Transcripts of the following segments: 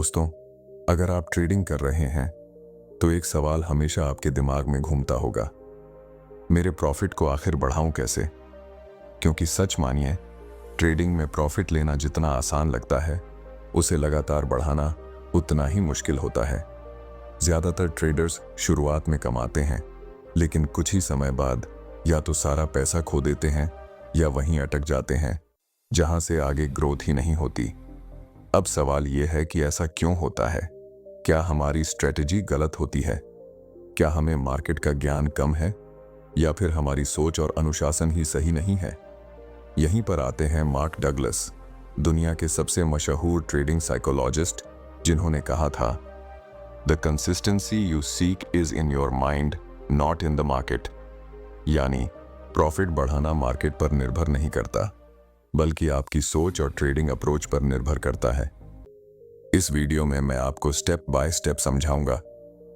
दोस्तों, अगर आप ट्रेडिंग कर रहे हैं तो एक सवाल हमेशा आपके दिमाग में घूमता होगा, मेरे प्रॉफिट को आखिर बढ़ाऊं कैसे? क्योंकि सच मानिए, ट्रेडिंग में प्रॉफिट लेना जितना आसान लगता है, उसे लगातार बढ़ाना उतना ही मुश्किल होता है। ज्यादातर ट्रेडर्स शुरुआत में कमाते हैं, लेकिन कुछ ही समय बाद या तो सारा पैसा खो देते हैं या वहीं अटक जाते हैं, जहां से आगे ग्रोथ ही नहीं होती। अब सवाल यह है कि ऐसा क्यों होता है? क्या हमारी स्ट्रेटजी गलत होती है? क्या हमें मार्केट का ज्ञान कम है, या फिर हमारी सोच और अनुशासन ही सही नहीं है? यहीं पर आते हैं मार्क डगलस, दुनिया के सबसे मशहूर ट्रेडिंग साइकोलॉजिस्ट, जिन्होंने कहा था, the consistency you seek is in your mind, not in the market. यानी प्रॉफिट बढ़ाना मार्केट पर निर्भर नहीं करता, बल्कि आपकी सोच और ट्रेडिंग अप्रोच पर निर्भर करता है। इस वीडियो में मैं आपको स्टेप बाय स्टेप समझाऊंगा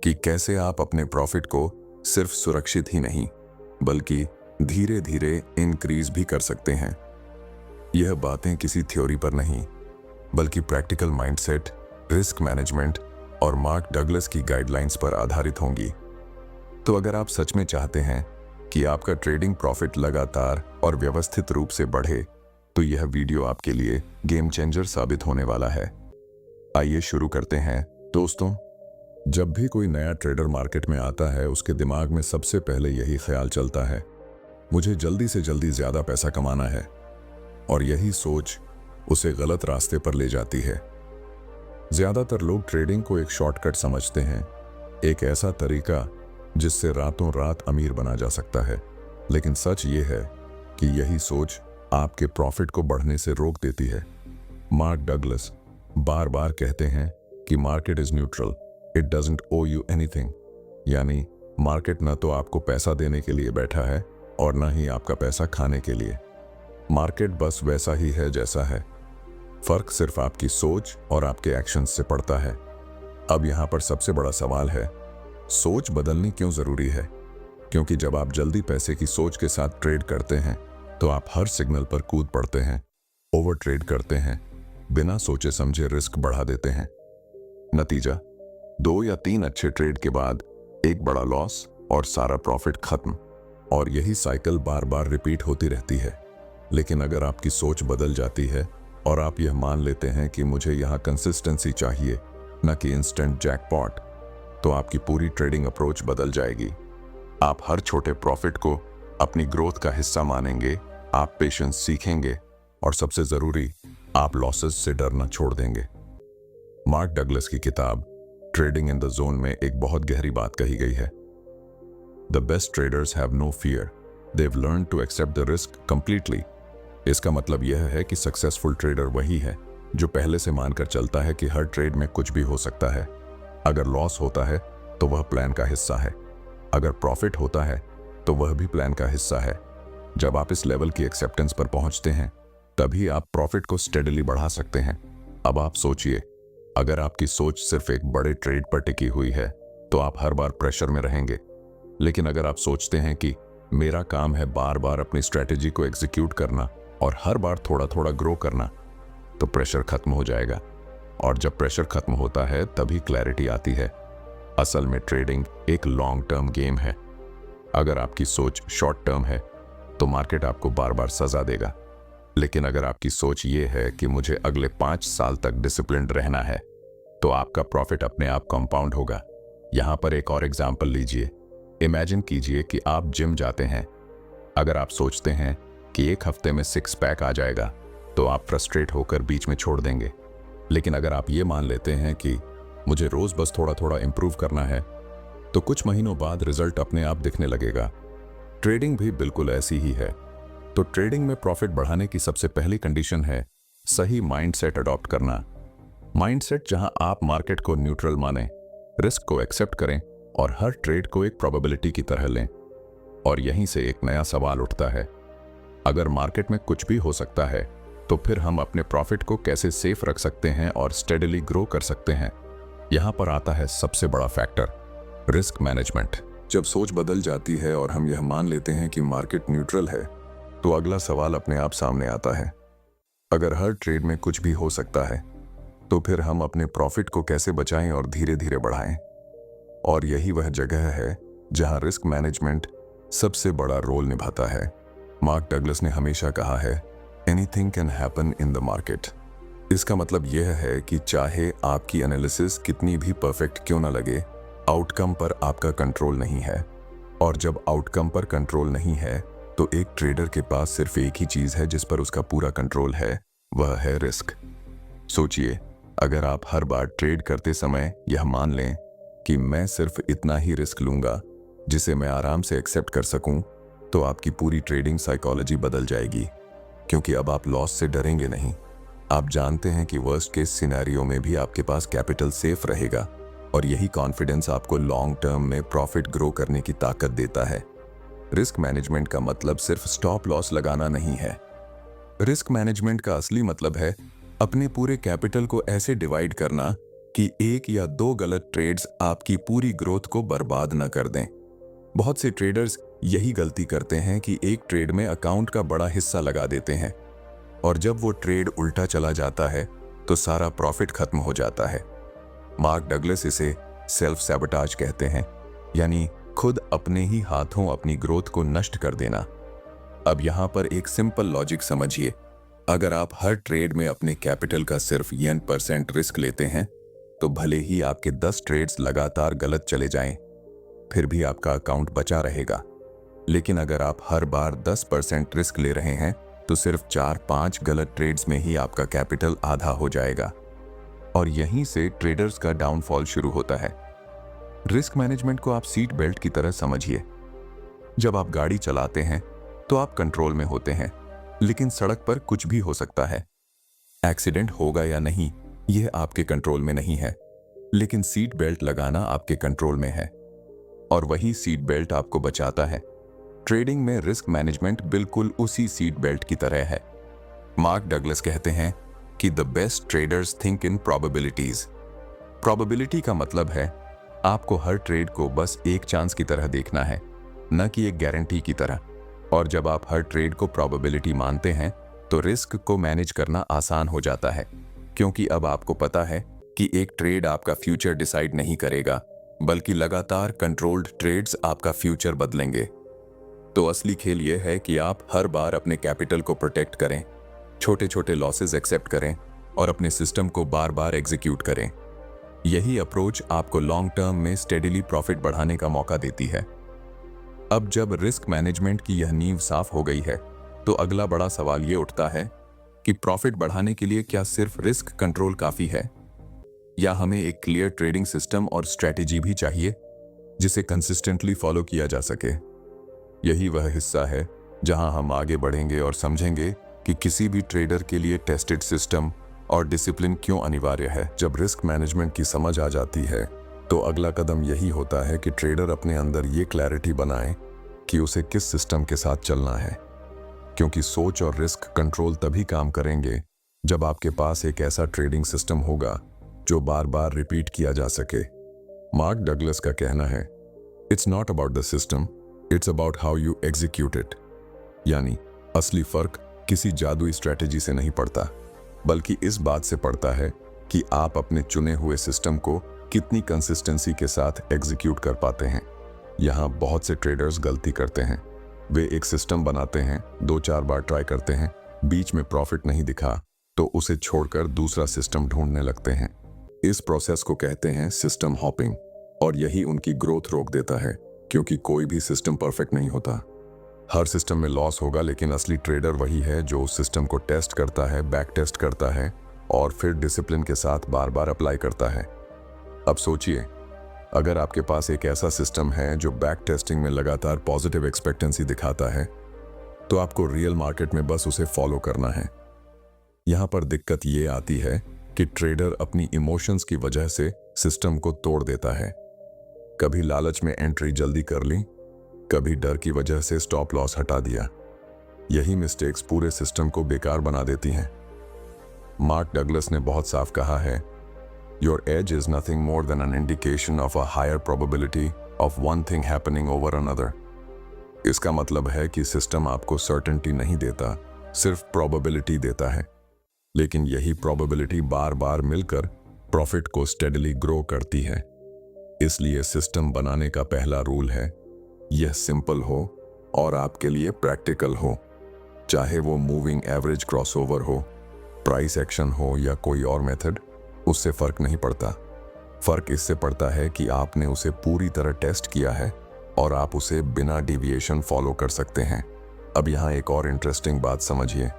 कि कैसे आप अपने प्रॉफिट को सिर्फ सुरक्षित ही नहीं, बल्कि धीरे धीरे इंक्रीज भी कर सकते हैं। यह बातें किसी थ्योरी पर नहीं, बल्कि प्रैक्टिकल माइंडसेट, रिस्क मैनेजमेंट और मार्क डगलस की गाइडलाइंस पर आधारित होंगी। तो अगर आप सच में चाहते हैं कि आपका ट्रेडिंग प्रॉफिट लगातार और व्यवस्थित रूप से बढ़े, तो यह वीडियो आपके लिए गेम चेंजर साबित होने वाला है। आइए शुरू करते हैं। दोस्तों, जब भी कोई नया ट्रेडर मार्केट में आता है, उसके दिमाग में सबसे पहले यही ख्याल चलता है, मुझे जल्दी से जल्दी ज्यादा पैसा कमाना है। और यही सोच उसे गलत रास्ते पर ले जाती है। ज्यादातर लोग ट्रेडिंग को एक शॉर्टकट समझते हैं, एक ऐसा तरीका जिससे रातों रात अमीर बना जा सकता है। लेकिन सच ये है कि यही सोच आपके प्रॉफिट को बढ़ने से रोक देती है। मार्क डगलस बार बार कहते हैं कि market is neutral, it doesn't owe you anything. यानी मार्केट न तो आपको पैसा देने के लिए बैठा है और न ही आपका पैसा खाने के लिए। मार्केट बस वैसा ही है जैसा है, फर्क सिर्फ आपकी सोच और आपके एक्शंस से पड़ता है। अब यहां पर सबसे बड़ा सवाल है, सोच बदलनी क्यों जरूरी है? क्योंकि जब आप जल्दी पैसे की सोच के साथ ट्रेड करते हैं, तो आप हर सिग्नल पर कूद पड़ते हैं, ओवर ट्रेड करते हैं, बिना सोचे समझे रिस्क बढ़ा देते हैं। नतीजा, 2 या 3 अच्छे ट्रेड के बाद एक बड़ा लॉस और सारा प्रॉफिट खत्म। और यही साइकिल बार बार रिपीट होती रहती है। लेकिन अगर आपकी सोच बदल जाती है और आप यह मान लेते हैं कि मुझे यहाँ कंसिस्टेंसी चाहिए, न कि इंस्टेंट जैकपॉट, तो आपकी पूरी ट्रेडिंग अप्रोच बदल जाएगी। आप हर छोटे प्रॉफिट को अपनी ग्रोथ का हिस्सा मानेंगे, आप पेशेंस सीखेंगे और सबसे जरूरी, आप लॉसेस से डरना छोड़ देंगे। मार्क डगलस की किताब ट्रेडिंग इन द जोन में एक बहुत गहरी बात कही गई है। The best traders have no fear, they learn to accept the risk completely. इसका मतलब यह है कि सक्सेसफुल ट्रेडर वही है जो पहले से मानकर चलता है कि हर ट्रेड में कुछ भी हो सकता है। अगर लॉस होता है तो वह प्लान का हिस्सा है, अगर प्रॉफिट होता है तो वह भी प्लान का हिस्सा है। जब आप इस लेवल की एक्सेप्टेंस पर पहुंचते हैं, तभी आप प्रॉफिट को स्टेडली बढ़ा सकते हैं। अब आप सोचिए, अगर आपकी सोच सिर्फ एक बड़े ट्रेड पर टिकी हुई है, तो आप हर बार प्रेशर में रहेंगे। लेकिन अगर आप सोचते हैं कि मेरा काम है बार बार अपनी स्ट्रेटेजी को एग्जीक्यूट करना और हर बार थोड़ा थोड़ा ग्रो करना, तो प्रेशर खत्म हो जाएगा। और जब प्रेशर खत्म होता है, तभी क्लैरिटी आती है। असल में ट्रेडिंग एक लॉन्ग टर्म गेम है। अगर आपकी सोच शॉर्ट टर्म है, तो मार्केट आपको बार बार सजा देगा। लेकिन अगर आपकी सोच ये है कि मुझे अगले 5 साल तक डिसिप्लिन्ड रहना है, तो आपका प्रॉफिट अपने आप कंपाउंड होगा। यहां पर एक और एग्जांपल लीजिए। इमेजिन कीजिए कि आप जिम जाते हैं। अगर आप सोचते हैं कि एक हफ्ते में 6 पैक आ जाएगा, तो आप फ्रस्ट्रेट होकर बीच में छोड़ देंगे। लेकिन अगर आप ये मान लेते हैं कि मुझे रोज बस थोड़ा थोड़ा इंप्रूव करना है, तो कुछ महीनों बाद रिजल्ट अपने आप दिखने लगेगा। ट्रेडिंग भी बिल्कुल ऐसी ही है। तो ट्रेडिंग में प्रॉफिट बढ़ाने की सबसे पहली कंडीशन है सही माइंडसेट अडॉप्ट करना। माइंडसेट जहां आप मार्केट को न्यूट्रल मानें, रिस्क को एक्सेप्ट करें और हर ट्रेड को एक प्रोबेबिलिटी की तरह लें। और यहीं से एक नया सवाल उठता है, अगर मार्केट में कुछ भी हो सकता है, तो फिर हम अपने प्रॉफिट को कैसे सेफ रख सकते हैं और स्टेडली ग्रो कर सकते हैं? यहां पर आता है सबसे बड़ा फैक्टर, रिस्क मैनेजमेंट। जब सोच बदल जाती है और हम यह मान लेते हैं कि मार्केट न्यूट्रल है, तो अगला सवाल अपने आप सामने आता है, अगर हर ट्रेड में कुछ भी हो सकता है, तो फिर हम अपने प्रॉफिट को कैसे बचाएं और धीरे धीरे बढ़ाएं? और यही वह जगह है जहां रिस्क मैनेजमेंट सबसे बड़ा रोल निभाता है। मार्क डगलस ने हमेशा कहा है, anything can happen in the market. इसका मतलब यह है कि चाहे आपकी एनालिसिस कितनी भी परफेक्ट क्यों ना लगे, आउटकम पर आपका कंट्रोल नहीं है। और जब आउटकम पर कंट्रोल नहीं है तो एक ट्रेडर के पास सिर्फ एक ही चीज है जिस पर उसका पूरा कंट्रोल है, वह है रिस्क। सोचिए, अगर आप हर बार ट्रेड करते समय यह मान लें कि मैं सिर्फ इतना ही रिस्क लूंगा जिसे मैं आराम से एक्सेप्ट कर सकूं, तो आपकी पूरी ट्रेडिंग साइकोलॉजी बदल जाएगी। क्योंकि अब आप लॉस से डरेंगे नहीं। आप जानते हैं कि वर्स्ट केस सिनेरियो में भी आपके पास कैपिटल सेफ रहेगा, और यही कॉन्फिडेंस आपको लॉन्ग टर्म में प्रॉफिट ग्रो करने की ताकत देता है। रिस्क मैनेजमेंट का मतलब सिर्फ स्टॉप लॉस लगाना नहीं है। रिस्क मैनेजमेंट का असली मतलब है अपने पूरे कैपिटल को ऐसे डिवाइड करना कि एक या दो गलत ट्रेड्स आपकी पूरी ग्रोथ को बर्बाद न कर दें। बहुत से ट्रेडर्स यही गलती करते हैं कि एक ट्रेड में अकाउंट का बड़ा हिस्सा लगा देते हैं, और जब वो ट्रेड उल्टा चला जाता है तो सारा प्रॉफिट खत्म हो जाता है। मार्क डगलस इसे सेल्फ सैबोटाज कहते हैं, यानी खुद अपने ही हाथों अपनी ग्रोथ को नष्ट कर देना। अब यहां पर एक सिंपल लॉजिक समझिए। अगर आप हर ट्रेड में अपने कैपिटल का सिर्फ %% रिस्क लेते हैं, तो भले ही आपके 10 ट्रेड्स लगातार गलत चले जाएं, फिर भी आपका अकाउंट बचा रहेगा। लेकिन अगर आप हर बार 10% रिस्क ले रहे हैं, तो सिर्फ 4-5 गलत ट्रेड्स में ही आपका कैपिटल आधा हो जाएगा। और यहीं से ट्रेडर्स का डाउनफॉल शुरू होता है। रिस्क मैनेजमेंट को आप सीट बेल्ट की तरह समझिए। जब आप गाड़ी चलाते हैं तो आप कंट्रोल में होते हैं, लेकिन सड़क पर कुछ भी हो सकता है। एक्सीडेंट होगा या नहीं, यह आपके कंट्रोल में नहीं है, लेकिन सीट बेल्ट लगाना आपके कंट्रोल में है, और वही सीट बेल्ट आपको बचाता है। ट्रेडिंग में रिस्क मैनेजमेंट बिल्कुल उसी सीट बेल्ट की तरह है। मार्क डगलस कहते हैं कि the best traders think in probabilities. Probability का मतलब है आपको हर ट्रेड को बस एक चांस की तरह देखना है, न कि एक गारंटी की तरह। और जब आप हर ट्रेड को प्रोबेबिलिटी मानते हैं, तो रिस्क को मैनेज करना आसान हो जाता है, क्योंकि अब आपको पता है कि एक ट्रेड आपका फ्यूचर डिसाइड नहीं करेगा, बल्कि लगातार कंट्रोल्ड ट्रेड्स आपका फ्यूचर बदलेंगे। तो असली खेल यह है कि आप हर बार अपने कैपिटल को प्रोटेक्ट करें, छोटे छोटे लॉसेस एक्सेप्ट करें और अपने सिस्टम को बार बार एग्जीक्यूट करें। यही अप्रोच आपको लॉन्ग टर्म में स्टेडिली प्रॉफिट बढ़ाने का मौका देती है। अब जब रिस्क मैनेजमेंट की यह नींव साफ हो गई है, तो अगला बड़ा सवाल ये उठता है कि प्रॉफिट बढ़ाने के लिए क्या सिर्फ रिस्क कंट्रोल काफी है, या हमें एक क्लियर ट्रेडिंग सिस्टम और स्ट्रेटेजी भी चाहिए जिसे कंसिस्टेंटली फॉलो किया जा सके। यही वह हिस्सा है जहां हम आगे बढ़ेंगे और समझेंगे कि किसी भी ट्रेडर के लिए टेस्टेड सिस्टम और डिसिप्लिन क्यों अनिवार्य है। जब रिस्क मैनेजमेंट की समझ आ जाती है, तो अगला कदम यही होता है कि ट्रेडर अपने अंदर ये क्लैरिटी बनाए कि उसे किस सिस्टम के साथ चलना है, क्योंकि सोच और रिस्क कंट्रोल तभी काम करेंगे जब आपके पास एक ऐसा ट्रेडिंग सिस्टम होगा जो बार बार रिपीट किया जा सके। मार्क डगलस का कहना है, it's not about the system, it's about how you execute it. यानी असली फर्क किसी जादुई स्ट्रेटेजी से नहीं पड़ता, बल्कि इस बात से पड़ता है कि आप अपने चुने हुए सिस्टम को कितनी कंसिस्टेंसी के साथ एग्जीक्यूट कर पाते हैं। यहाँ बहुत से ट्रेडर्स गलती करते हैं। वे एक सिस्टम बनाते हैं, 2-4 बार ट्राई करते हैं, बीच में प्रॉफिट नहीं दिखा तो उसे छोड़कर दूसरा सिस्टम ढूंढने लगते हैं। इस प्रोसेस को कहते हैं सिस्टम हॉपिंग, और यही उनकी ग्रोथ रोक देता है, क्योंकि कोई भी सिस्टम परफेक्ट नहीं होता। हर सिस्टम में लॉस होगा, लेकिन असली ट्रेडर वही है जो उस सिस्टम को टेस्ट करता है, बैक टेस्ट करता है और फिर डिसिप्लिन के साथ बार बार अप्लाई करता है। अब सोचिए, अगर आपके पास एक ऐसा सिस्टम है जो बैक टेस्टिंग में लगातार पॉजिटिव एक्सपेक्टेंसी दिखाता है, तो आपको रियल मार्केट में बस उसे फॉलो करना है। यहाँ पर दिक्कत ये आती है कि ट्रेडर अपनी इमोशंस की वजह से सिस्टम को तोड़ देता है। कभी लालच में एंट्री जल्दी कर ली, कभी डर की वजह से स्टॉप लॉस हटा दिया। यही मिस्टेक्स पूरे सिस्टम को बेकार बना देती हैं। मार्क डगलस ने बहुत साफ कहा है, your edge is nothing more than an indication of a higher probability of one thing happening over another. इसका मतलब है कि सिस्टम आपको सर्टेनिटी नहीं देता, सिर्फ प्रोबेबिलिटी देता है। लेकिन यही प्रोबेबिलिटी बार बार मिलकर प्रॉफिट को स्टेडली ग्रो करती है। इसलिए सिस्टम बनाने का पहला रूल है, यह सिंपल हो और आपके लिए प्रैक्टिकल हो। चाहे वो मूविंग एवरेज क्रॉसओवर हो, प्राइस एक्शन हो या कोई और मेथड, उससे फर्क नहीं पड़ता। फर्क इससे पड़ता है कि आपने उसे पूरी तरह टेस्ट किया है और आप उसे बिना डिविएशन फॉलो कर सकते हैं। अब यहाँ एक और इंटरेस्टिंग बात समझिए।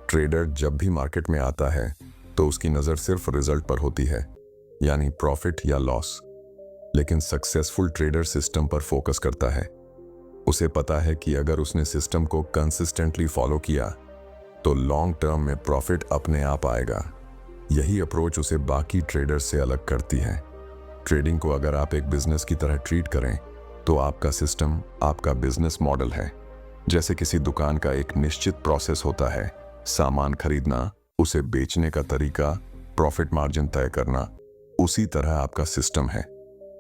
ट्रेडर जब भी मार्केट में आता है तो उसकी नज़र सिर्फ रिजल्ट पर होती है, यानी प्रॉफिट या लॉस। लेकिन सक्सेसफुल ट्रेडर सिस्टम पर फोकस करता है। उसे पता है कि अगर उसने सिस्टम को कंसिस्टेंटली फॉलो किया तो लॉन्ग टर्म में प्रॉफिट अपने आप आएगा। यही अप्रोच उसे बाकी ट्रेडर से अलग करती है। ट्रेडिंग को अगर आप एक बिजनेस की तरह ट्रीट करें तो आपका सिस्टम आपका बिजनेस मॉडल है। जैसे किसी दुकान का एक निश्चित प्रोसेस होता है, सामान खरीदना, उसे बेचने का तरीका, प्रॉफिट मार्जिन तय करना, उसी तरह आपका सिस्टम है।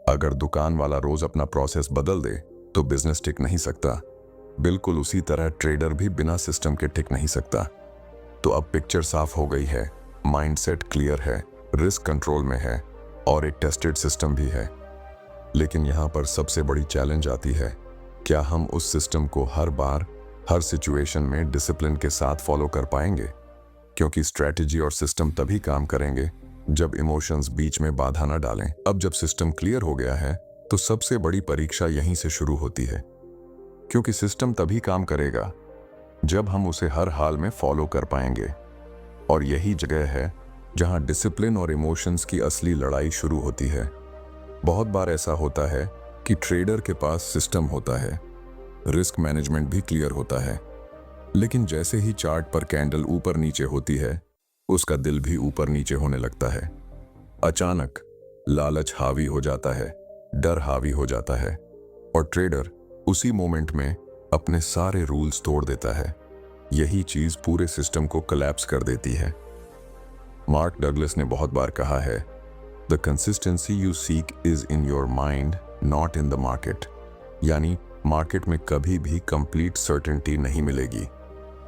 अगर दुकान वाला रोज अपना प्रोसेस बदल दे तो बिजनेस टिक नहीं सकता। बिल्कुल उसी तरह ट्रेडर भी बिना सिस्टम के टिक नहीं सकता। तो अब पिक्चर साफ हो गई है, माइंडसेट क्लियर है, रिस्क कंट्रोल में है और एक टेस्टेड सिस्टम भी है। लेकिन यहाँ पर सबसे बड़ी चैलेंज आती है, क्या हम उस सिस्टम को हर बार हर सिचुएशन में डिसिप्लिन के साथ फॉलो कर पाएंगे? क्योंकि स्ट्रेटजी और सिस्टम तभी काम करेंगे जब इमोशंस बीच में बाधा न डालें। अब जब सिस्टम क्लियर हो गया है तो सबसे बड़ी परीक्षा यहीं से शुरू होती है, क्योंकि सिस्टम तभी काम करेगा जब हम उसे हर हाल में फॉलो कर पाएंगे। और यही जगह है जहां डिसिप्लिन और इमोशंस की असली लड़ाई शुरू होती है। बहुत बार ऐसा होता है कि ट्रेडर के पास सिस्टम होता है, रिस्क मैनेजमेंट भी क्लियर होता है, लेकिन जैसे ही चार्ट पर कैंडल ऊपर नीचे होती है, उसका दिल भी ऊपर नीचे होने लगता है। अचानक लालच हावी हो जाता है, डर हावी हो जाता है और ट्रेडर उसी मोमेंट में अपने सारे रूल्स तोड़ देता है। यही चीज पूरे सिस्टम को कोलैप्स कर देती है। मार्क डगलस ने बहुत बार कहा है, the consistency you seek is in your mind, not in the market. यानी मार्केट में कभी भी कंप्लीट सर्टेनिटी नहीं मिलेगी।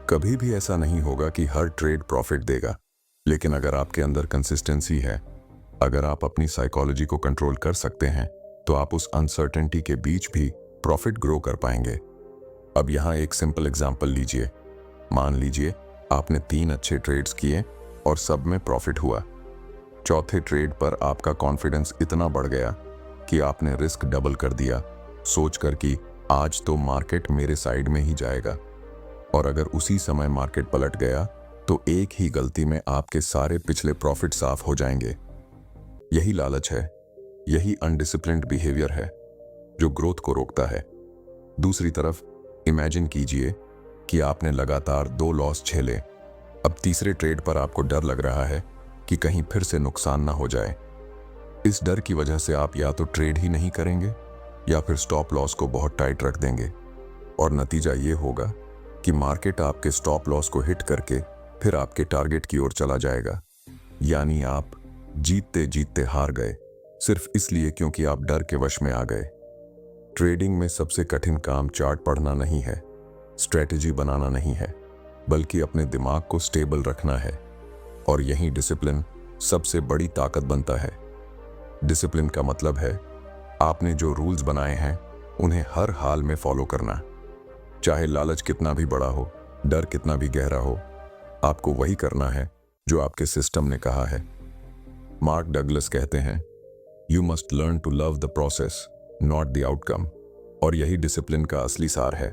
कभी भी ऐसा नहीं होगा कि हर ट्रेड प्रॉफिट देगा। लेकिन अगर आपके अंदर कंसिस्टेंसी है, अगर आप अपनी साइकोलॉजी को कंट्रोल कर सकते हैं, तो आप उस अनसर्टेनिटी के बीच भी प्रॉफिट ग्रो कर पाएंगे। अब यहाँ एक सिंपल एग्जांपल लीजिए। मान लीजिए आपने 3 अच्छे ट्रेड्स किए और सब में प्रॉफिट हुआ। चौथे ट्रेड पर आपका कॉन्फिडेंस इतना बढ़ गया कि आपने रिस्क डबल कर दिया, सोचकर कि आज तो मार्केट मेरे साइड में ही जाएगा। और अगर उसी समय मार्केट पलट गया तो एक ही गलती में आपके सारे पिछले प्रॉफिट साफ हो जाएंगे। यही लालच है, यही अनडिसिप्लिन्ड बिहेवियर है जो ग्रोथ को रोकता है। दूसरी तरफ इमेजिन कीजिए कि आपने लगातार 2 लॉस झेले। अब तीसरे ट्रेड पर आपको डर लग रहा है कि कहीं फिर से नुकसान ना हो जाए। इस डर की वजह से आप या तो ट्रेड ही नहीं करेंगे या फिर स्टॉप लॉस को बहुत टाइट रख देंगे। और नतीजा ये होगा कि मार्केट आपके स्टॉप लॉस को हिट करके फिर आपके टारगेट की ओर चला जाएगा। यानी आप जीतते जीतते हार गए, सिर्फ इसलिए क्योंकि आप डर के वश में आ गए। ट्रेडिंग में सबसे कठिन काम चार्ट पढ़ना नहीं है, स्ट्रेटजी बनाना नहीं है, बल्कि अपने दिमाग को स्टेबल रखना है। और यही डिसिप्लिन सबसे बड़ी ताकत बनता है। डिसिप्लिन का मतलब है आपने जो रूल्स बनाए हैं उन्हें हर हाल में फॉलो करना। चाहे लालच कितना भी बड़ा हो, डर कितना भी गहरा हो, आपको वही करना है जो आपके सिस्टम ने कहा है। मार्क डगलस कहते हैं, you must learn to love the process, not the outcome. और यही डिसिप्लिन का असली सार है।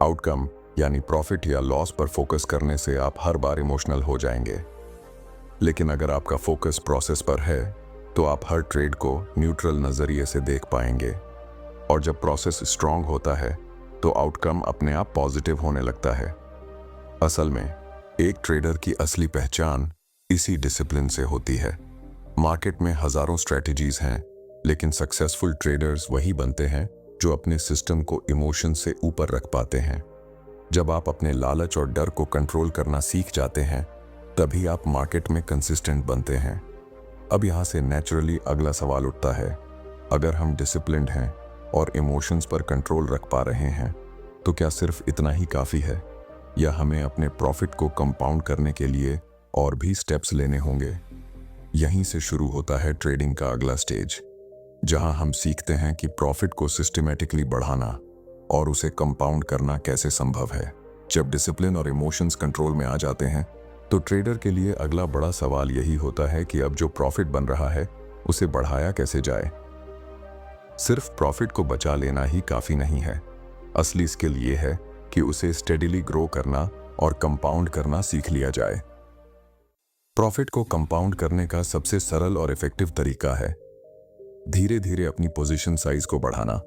आउटकम यानी प्रॉफिट या लॉस पर फोकस करने से आप हर बार इमोशनल हो जाएंगे। लेकिन अगर आपका फोकस प्रोसेस पर है तो आप हर ट्रेड को न्यूट्रल नजरिए से देख पाएंगे। और जब प्रोसेस स्ट्रांग होता है तो आउटकम अपने आप पॉजिटिव होने लगता है। असल में एक ट्रेडर की असली पहचान इसी डिसिप्लिन से होती है। मार्केट में हजारों स्ट्रेटजीज हैं, लेकिन सक्सेसफुल ट्रेडर्स वही बनते हैं जो अपने सिस्टम को इमोशन से ऊपर रख पाते हैं। जब आप अपने लालच और डर को कंट्रोल करना सीख जाते हैं, तभी आप मार्केट में कंसिस्टेंट बनते हैं। अब यहाँ से नेचुरली अगला सवाल उठता है, अगर हम डिसिप्लिन्ड हैं और इमोशंस पर कंट्रोल रख पा रहे हैं, तो क्या सिर्फ इतना ही काफ़ी है, या हमें अपने प्रॉफिट को कंपाउंड करने के लिए और भी स्टेप्स लेने होंगे। यहीं से शुरू होता है ट्रेडिंग का अगला स्टेज, जहां हम सीखते हैं कि प्रॉफिट को सिस्टमैटिकली बढ़ाना और उसे कंपाउंड करना कैसे संभव है। जब डिसिप्लिन और इमोशंस कंट्रोल में आ जाते हैं तो ट्रेडर के लिए अगला बड़ा सवाल यही होता है कि अब जो प्रॉफिट बन रहा है उसे बढ़ाया कैसे जाए। सिर्फ प्रॉफिट को बचा लेना ही काफी नहीं है। असली स्किल ये है कि उसे स्टेडिली ग्रो करना और कंपाउंड करना सीख लिया जाए। प्रॉफिट को कंपाउंड करने का सबसे सरल और इफेक्टिव तरीका है धीरे धीरे अपनी पोजीशन साइज को बढ़ाना।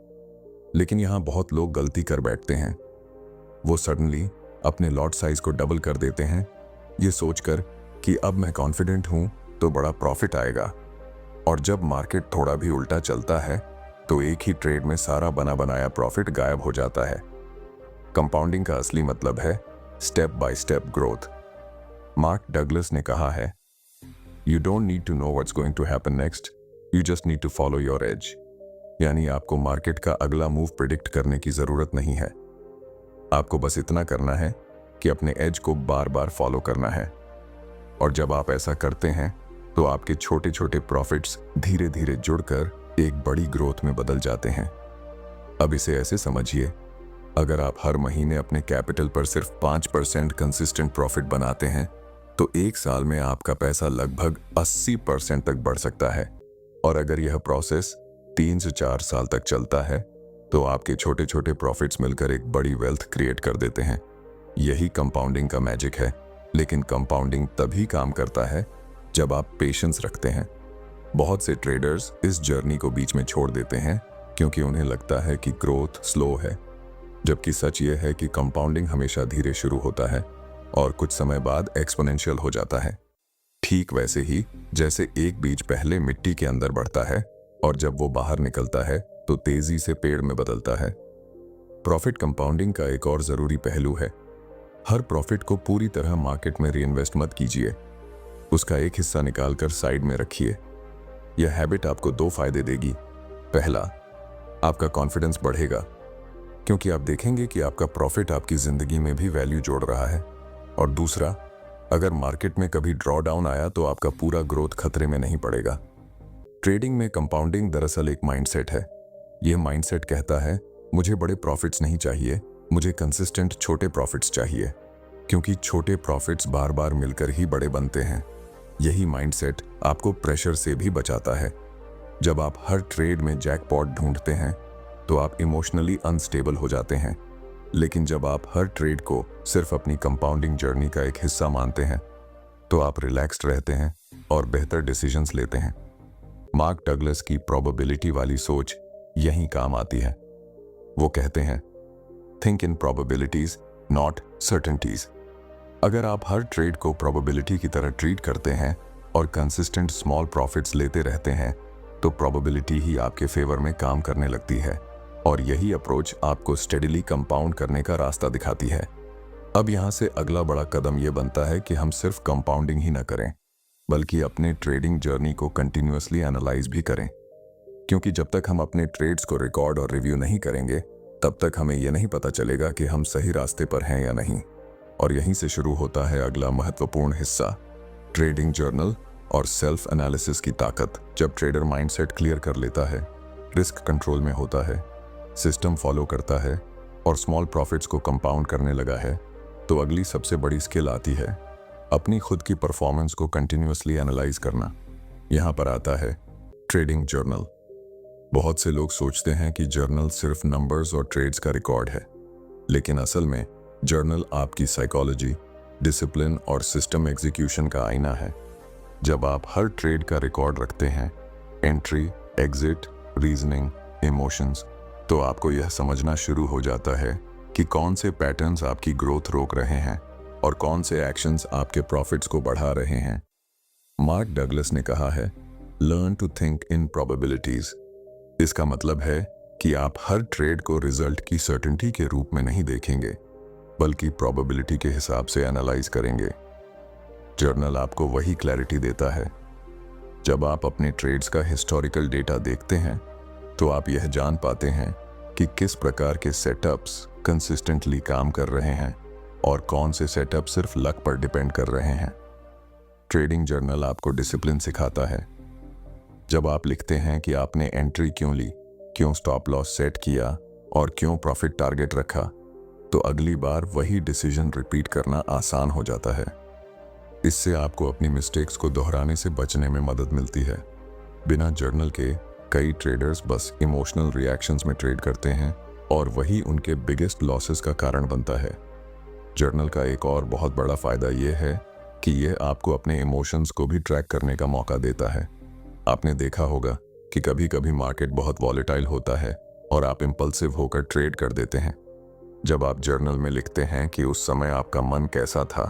लेकिन यहां बहुत लोग गलती कर बैठते हैं। वो सडनली अपने लॉट साइज को डबल कर देते हैं, ये सोचकर कि अब मैं कॉन्फिडेंट हूं तो बड़ा प्रॉफिट आएगा। और जब मार्केट थोड़ा भी उल्टा चलता है तो एक ही ट्रेड में सारा बना बनाया प्रॉफिट गायब हो जाता है। कंपाउंडिंग का असली मतलब है step by step growth. Mark Douglas ने कहा है, you don't need to know what's going to happen next, you just need to follow your edge. यानी आपको मार्केट का अगला मूव प्रिडिक्ट करने की जरूरत नहीं है। आपको बस इतना करना है कि अपने एज को बार बार फॉलो करना है। और जब आप ऐसा करते हैं तो आपके छोटे छोटे प्रॉफिट्स धीरे धीरे जुड़कर एक बड़ी ग्रोथ में बदल जाते हैं। अब इसे ऐसे समझिए, अगर आप हर महीने अपने कैपिटल पर सिर्फ 5% कंसिस्टेंट प्रॉफिट बनाते हैं तो एक साल में आपका पैसा लगभग 80% तक बढ़ सकता है। और अगर यह प्रोसेस 3 से 4 साल तक चलता है तो आपके छोटे छोटे प्रॉफिट्स मिलकर एक बड़ी वेल्थ क्रिएट कर देते हैं। यही कंपाउंडिंग का मैजिक है। लेकिन कंपाउंडिंग तभी काम करता है जब आप पेशेंस रखते हैं। बहुत से ट्रेडर्स इस जर्नी को बीच में छोड़ देते हैं क्योंकि उन्हें लगता है कि ग्रोथ स्लो है, जबकि सच ये है कि कंपाउंडिंग हमेशा धीरे शुरू होता है और कुछ समय बाद एक्सपोनेंशियल हो जाता है। ठीक वैसे ही जैसे एक बीज पहले मिट्टी के अंदर बढ़ता है और जब वो बाहर निकलता है तो तेजी से पेड़ में बदलता है। प्रॉफिट कंपाउंडिंग का एक और जरूरी पहलू है, हर प्रॉफिट को पूरी तरह मार्केट में रीइन्वेस्ट मत कीजिए। उसका एक हिस्सा निकालकर साइड में रखिए। यह हैबिट आपको 2 फायदे देगी। पहला, आपका कॉन्फिडेंस बढ़ेगा क्योंकि आप देखेंगे कि आपका प्रॉफिट आपकी जिंदगी में भी वैल्यू जोड़ रहा है। और दूसरा, अगर मार्केट में कभी ड्रॉ डाउन आया तो आपका पूरा ग्रोथ खतरे में नहीं पड़ेगा। ट्रेडिंग में कंपाउंडिंग दरअसल एक माइंडसेट है। यह माइंडसेट कहता है, मुझे बड़े प्रॉफिट्स नहीं चाहिए, मुझे कंसिस्टेंट छोटे प्रॉफिट्स चाहिए, क्योंकि छोटे प्रॉफिट्स बार बार मिलकर ही बड़े बनते हैं। यही माइंडसेट आपको प्रेशर से भी बचाता है। जब आप हर ट्रेड में जैकपॉट ढूंढते हैं तो आप इमोशनली अनस्टेबल हो जाते हैं। लेकिन जब आप हर ट्रेड को सिर्फ अपनी कंपाउंडिंग जर्नी का एक हिस्सा मानते हैं तो आप रिलैक्स्ड रहते हैं और बेहतर डिसीजंस लेते हैं। मार्क डगलस की प्रोबेबिलिटी वाली सोच यहीं काम आती है। वो कहते हैं, थिंक इन प्रोबेबिलिटीज नॉट सर्टेनिटीज। अगर आप हर ट्रेड को प्रोबेबिलिटी की तरह ट्रीट करते हैं और कंसिस्टेंट स्मॉल प्रॉफिट्स लेते रहते हैं तो प्रोबेबिलिटी ही आपके फेवर में काम करने लगती है और यही अप्रोच आपको स्टेडिली कंपाउंड करने का रास्ता दिखाती है। अब यहाँ से अगला बड़ा कदम यह बनता है कि हम सिर्फ कंपाउंडिंग ही ना करें बल्कि अपने ट्रेडिंग जर्नी को कंटिन्यूअसली एनालाइज भी करें, क्योंकि जब तक हम अपने ट्रेड्स को रिकॉर्ड और रिव्यू नहीं करेंगे तब तक हमें यह नहीं पता चलेगा कि हम सही रास्ते पर हैं या नहीं। और यहीं से शुरू होता है अगला महत्वपूर्ण हिस्सा, ट्रेडिंग जर्नल और सेल्फ एनालिसिस की ताकत। जब ट्रेडर माइंडसेट क्लियर कर लेता है, रिस्क कंट्रोल में होता है, सिस्टम फॉलो करता है और स्मॉल प्रॉफिट्स को कंपाउंड करने लगा है, तो अगली सबसे बड़ी स्किल आती है अपनी खुद की परफॉर्मेंस को कंटिन्यूअसली एनालाइज करना। यहाँ पर आता है ट्रेडिंग जर्नल। बहुत से लोग सोचते हैं कि जर्नल सिर्फ नंबर्स और ट्रेड्स का रिकॉर्ड है, लेकिन असल में जर्नल आपकी साइकोलॉजी, डिसिप्लिन और सिस्टम एग्जीक्यूशन का आईना है। जब आप हर ट्रेड का रिकॉर्ड रखते हैं, एंट्री, एग्जिट, रीजनिंग, इमोशंस, तो आपको यह समझना शुरू हो जाता है कि कौन से पैटर्न्स आपकी ग्रोथ रोक रहे हैं और कौन से एक्शंस आपके प्रॉफिट्स को बढ़ा रहे हैं। मार्क डगलस ने कहा है, learn to think in probabilities. इसका मतलब है कि आप हर ट्रेड को रिजल्ट की सर्टेनिटी के रूप में नहीं देखेंगे बल्कि प्रोबेबिलिटी के हिसाब से एनालाइज करेंगे। जर्नल आपको वही क्लैरिटी देता है। जब आप अपने ट्रेड्स का हिस्टोरिकल डेटा देखते हैं तो आप यह जान पाते हैं कि किस प्रकार के सेटअप्स कंसिस्टेंटली काम कर रहे हैं और कौन से सेटअप सिर्फ लक पर डिपेंड कर रहे हैं। ट्रेडिंग जर्नल आपको डिसिप्लिन सिखाता है। जब आप लिखते हैं कि आपने एंट्री क्यों ली, क्यों स्टॉप लॉस सेट किया और क्यों प्रॉफिट टारगेट रखा, तो अगली बार वही डिसीजन रिपीट करना आसान हो जाता है। इससे आपको अपनी मिस्टेक्स को दोहराने से बचने में मदद मिलती है। बिना जर्नल के कई ट्रेडर्स बस इमोशनल रिएक्शंस में ट्रेड करते हैं और वही उनके बिगेस्ट लॉसेस का कारण बनता है। जर्नल का एक और बहुत बड़ा फायदा यह है कि यह आपको अपने इमोशंस को भी ट्रैक करने का मौका देता है। आपने देखा होगा कि कभी कभी मार्केट बहुत वॉलेटाइल होता है और आप इम्पल्सिव होकर ट्रेड कर देते हैं। जब आप जर्नल में लिखते हैं कि उस समय आपका मन कैसा था,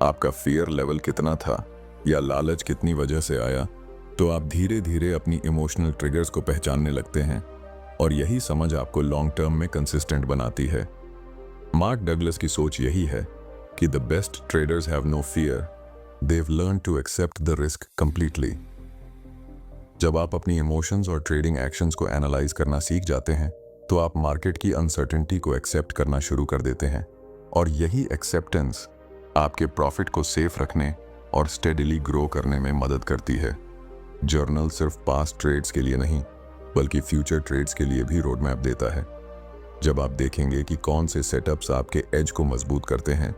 आपका फियर लेवल कितना था या लालच कितनी वजह से आया, तो आप धीरे धीरे अपनी इमोशनल ट्रिगर्स को पहचानने लगते हैं और यही समझ आपको लॉन्ग टर्म में कंसिस्टेंट बनाती है। मार्क डगलस की सोच यही है कि the best traders have no fear, they learn to accept the risk completely. जब आप अपनी इमोशंस और ट्रेडिंग एक्शंस को एनालाइज करना सीख जाते हैं तो आप मार्केट की अनसर्टेनिटी को एक्सेप्ट करना शुरू कर देते हैं और यही एक्सेप्टेंस आपके प्रॉफिट को सेफ रखने और स्टेडिली ग्रो करने में मदद करती है। जर्नल सिर्फ पास्ट ट्रेड्स के लिए नहीं बल्कि फ्यूचर ट्रेड्स के लिए भी रोड मैप देता है। जब आप देखेंगे कि कौन से सेटअप्स आपके एज को मजबूत करते हैं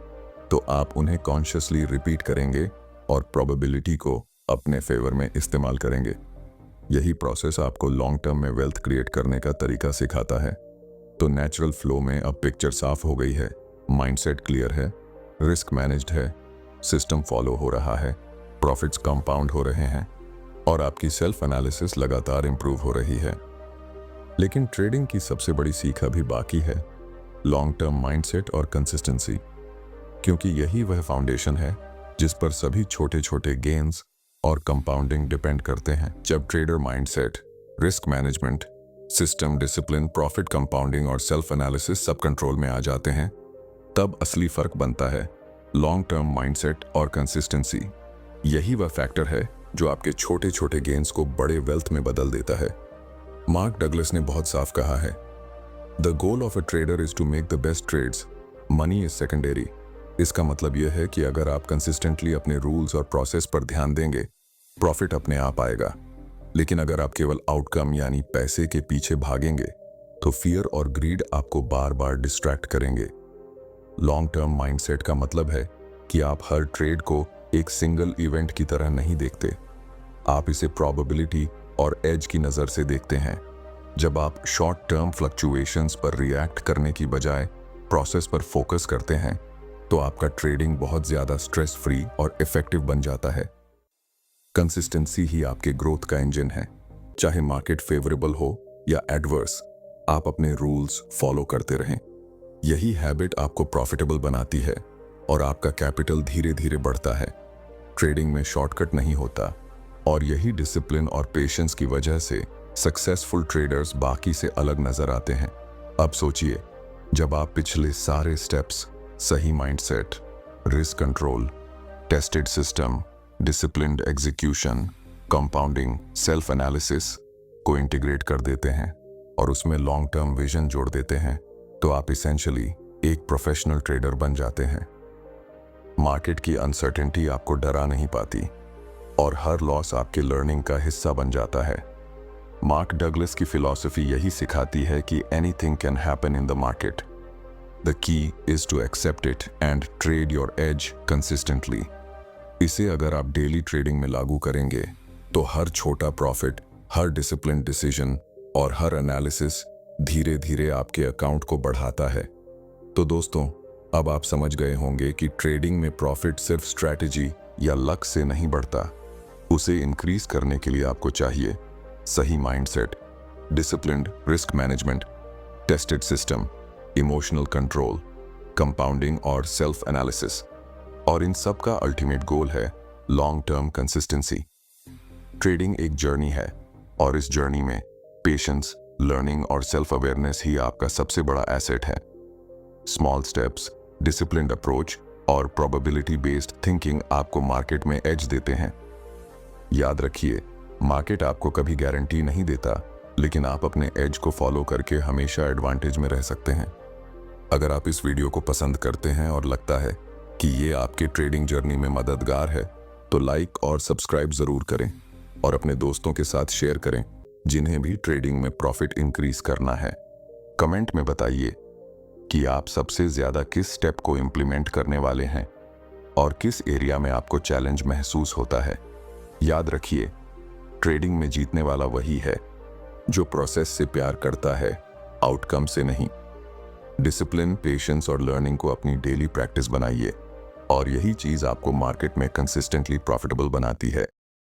तो आप उन्हें कॉन्शियसली रिपीट करेंगे और प्रोबेबिलिटी को अपने फेवर में इस्तेमाल करेंगे। यही प्रोसेस आपको लॉन्ग टर्म में वेल्थ क्रिएट करने का तरीका सिखाता है। तो नेचुरल फ्लो में अब पिक्चर साफ हो गई है, माइंडसेट क्लियर है, रिस्क मैनेज्ड है, सिस्टम फॉलो हो रहा है, प्रॉफिट्स कंपाउंड हो रहे हैं और आपकी सेल्फ एनालिसिस लगातार इंप्रूव हो रही है। लेकिन ट्रेडिंग की सबसे बड़ी सीख अभी बाकी है, लॉन्ग टर्म माइंडसेट और कंसिस्टेंसी, क्योंकि यही वह फाउंडेशन है जिस पर सभी छोटे छोटे गेन्स और कंपाउंडिंग डिपेंड करते हैं। जब trader mindset, risk management, system, discipline, profit compounding और सेल्फ एनालिसिस सब कंट्रोल में आ जाते हैं, तब असली फर्क बनता है लॉन्ग टर्म माइंडसेट और कंसिस्टेंसी। यही वह फैक्टर है जो आपके छोटे छोटे गेन्स को बड़े वेल्थ में बदल देता है। मार्क डगलस ने बहुत साफ कहा है, the goal of a trader is to make the best trades, money is secondary. इसका मतलब यह है कि अगर आप कंसिस्टेंटली अपने रूल्स और प्रोसेस पर ध्यान देंगे, प्रॉफिट अपने आप आएगा। लेकिन अगर आप केवल आउटकम यानी पैसे के पीछे भागेंगे तो फियर और ग्रीड आपको बार बार डिस्ट्रैक्ट करेंगे। लॉन्ग टर्म माइंडसेट का मतलब है कि आप हर ट्रेड को एक सिंगल इवेंट की तरह नहीं देखते, आप इसे प्रोबेबिलिटी और एज की नज़र से देखते हैं। जब आप शॉर्ट टर्म फ्लक्चुएशंस पर रिएक्ट करने की बजाय प्रोसेस पर फोकस करते हैं तो आपका ट्रेडिंग बहुत ज़्यादा स्ट्रेस फ्री और इफेक्टिव बन जाता है। कंसिस्टेंसी ही आपके ग्रोथ का इंजन है। चाहे मार्केट फेवरेबल हो या एडवर्स, आप अपने रूल्स फॉलो करते रहें। यही हैबिट आपको प्रॉफिटेबल बनाती है और आपका कैपिटल धीरे धीरे बढ़ता है। ट्रेडिंग में शॉर्टकट नहीं होता और यही डिसिप्लिन और पेशेंस की वजह से सक्सेसफुल ट्रेडर्स बाकी से अलग नजर आते हैं। अब सोचिए, जब आप पिछले सारे स्टेप्स, सही mindset, risk control, tested system, disciplined execution, compounding, self analysis को इंटीग्रेट कर देते हैं और उसमें लॉन्ग टर्म विजन जोड़ देते हैं, तो आप इसेंशियली एक प्रोफेशनल ट्रेडर बन जाते हैं। मार्केट की अनसर्टेनिटी आपको डरा नहीं पाती और हर लॉस आपके लर्निंग का हिस्सा बन जाता है। मार्क डगलस की फिलॉसफी यही सिखाती है कि anything can happen in the market, the key is to accept it and trade your edge consistently. इसे अगर आप डेली ट्रेडिंग में लागू करेंगे तो हर छोटा प्रॉफिट, हर डिसिप्लिन डिसीजन और हर एनालिसिस धीरे धीरे आपके अकाउंट को बढ़ाता है। तो दोस्तों, अब आप समझ गए होंगे कि ट्रेडिंग में प्रॉफिट सिर्फ स्ट्रैटेजी या लक से नहीं बढ़ता। उसे इंक्रीज करने के लिए आपको चाहिए सही mindset, disciplined risk management, tested system, emotional control, compounding और सेल्फ एनालिसिस। और इन सब का अल्टीमेट गोल है लॉन्ग टर्म कंसिस्टेंसी। ट्रेडिंग एक जर्नी है और इस जर्नी में पेशेंस, लर्निंग और सेल्फ अवेयरनेस ही आपका सबसे बड़ा एसेट है। स्मॉल स्टेप्स, डिसिप्लिन्ड अप्रोच और प्रोबेबिलिटी बेस्ड थिंकिंग आपको मार्केट में एज देते हैं। याद रखिए, मार्केट आपको कभी गारंटी नहीं देता, लेकिन आप अपने एज को फॉलो करके हमेशा एडवांटेज में रह सकते हैं। अगर आप इस वीडियो को पसंद करते हैं और लगता है कि ये आपके ट्रेडिंग जर्नी में मददगार है, तो लाइक और सब्सक्राइब जरूर करें और अपने दोस्तों के साथ शेयर करें जिन्हें भी ट्रेडिंग में प्रॉफिट इंक्रीज करना है। कमेंट में बताइए कि आप सबसे ज्यादा किस स्टेप को इम्प्लीमेंट करने वाले हैं और किस एरिया में आपको चैलेंज महसूस होता है। याद रखिए, ट्रेडिंग में जीतने वाला वही है जो प्रोसेस से प्यार करता है, आउटकम से नहीं। डिसिप्लिन, पेशेंस और लर्निंग को अपनी डेली प्रैक्टिस बनाइए और यही चीज आपको मार्केट में कंसिस्टेंटली प्रॉफिटेबल बनाती है।